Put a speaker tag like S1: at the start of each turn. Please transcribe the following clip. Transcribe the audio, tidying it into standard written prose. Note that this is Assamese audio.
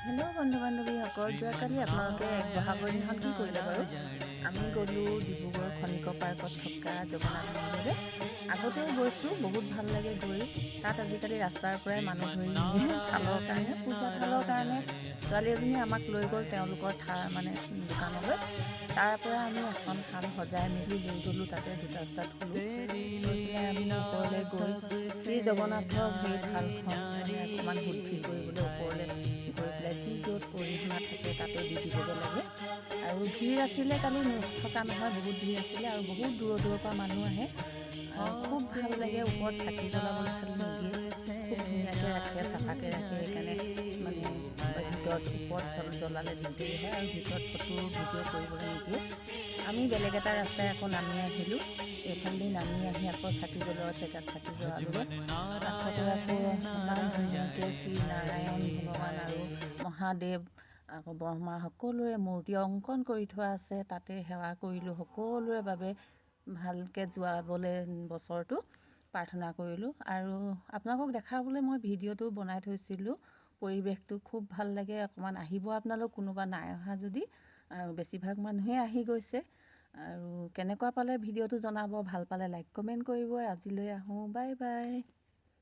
S1: হেল্ল' বন্ধু বান্ধৱীসকল, যোৱাকালি আপোনালোকে বহাগৰ দিনাখন কি কৰিলে বাৰু? আমি গ'লোঁ ডিব্ৰুগড় খনিকৰ পাৰ্কত থকা জগন্নাথ মন্দিৰলৈ। আগতেও গৈছোঁ, বহুত ভাল লাগে গৈ। তাত আজিকালি ৰাস্তাৰ পৰাই মানুহ ধৰি নিয়ে থালৰ কাৰণে, পূজা থালৰ কাৰণে। ছোৱালী এজনীয়ে আমাক লৈ গ'ল তেওঁলোকৰ দোকানলৈ। তাৰ পৰা আমি এখন থাল সজাই মেলি লৈ গ'লোঁ, তাতে জোতা চোতা থ'লোঁ। লৈ পেলাই আমি ওপৰলৈ গৈ শ্ৰী জগন্নাথৰ সেই থালখন অকণমান শুদ্ধি কৰিবলৈ ওপৰলৈ গৈ পেলাই যি য'ত অৰিহণা থাকে তাতে দি দিবগৈ লাগে। আৰু ভিৰ আছিলে, কালি নথকা নহয়, বহুত ভিৰ আছিলে আৰু বহুত দূৰৰ দূৰৰ পৰা মানুহ আহে। খুব ভাল লাগে। ওপৰত চাকি জ্বলাবলৈ খালি নিদিয়ে, খুব ধুনীয়াকৈ ৰাখে, চাফাকৈ ৰাখে। সেইকাৰণে ভিতৰত ওপৰত জ্বলালে দিগদাৰী হয় আৰু ভিতৰত ফটো ভিডিঅ' কৰিবলৈ নিদিয়ে। আমি বেলেগ এটা ৰাস্তাই আকৌ নামি আহিলোঁ। এইফালেদি নামি আহি আকৌ চাকি জ্বলোৱা জেগাত চাকি জ্বলালোগৈ। কাষতে আকৌ ইমান ধুনীয়াকৈ শ্ৰী নাৰায়ণ ভগৱান আৰু মহাদেৱ আকৌ ব্ৰহ্মা সকলোৰে মূৰ্তি অংকন কৰি থোৱা আছে। তাতে সেৱা কৰিলোঁ, সকলোৰে বাবে ভালকৈ যোৱাবলৈ বছৰটো প্ৰাৰ্থনা কৰিলোঁ। আৰু আপোনালোকক দেখাবলৈ মই ভিডিঅ'টো বনাই থৈছিলোঁ। পৰিৱেশটো খুব ভাল লাগে। অকণমান আহিব আপোনালোক, কোনোবা নাই অহা যদি। আৰু বেছিভাগ মানুহে আহি গৈছে। আৰু কেনেকুৱা পালে ভিডিঅ'টো জনাব, ভাল পালে লাইক কমেণ্ট কৰিব। আজিলৈ আহোঁ, বাই বাই।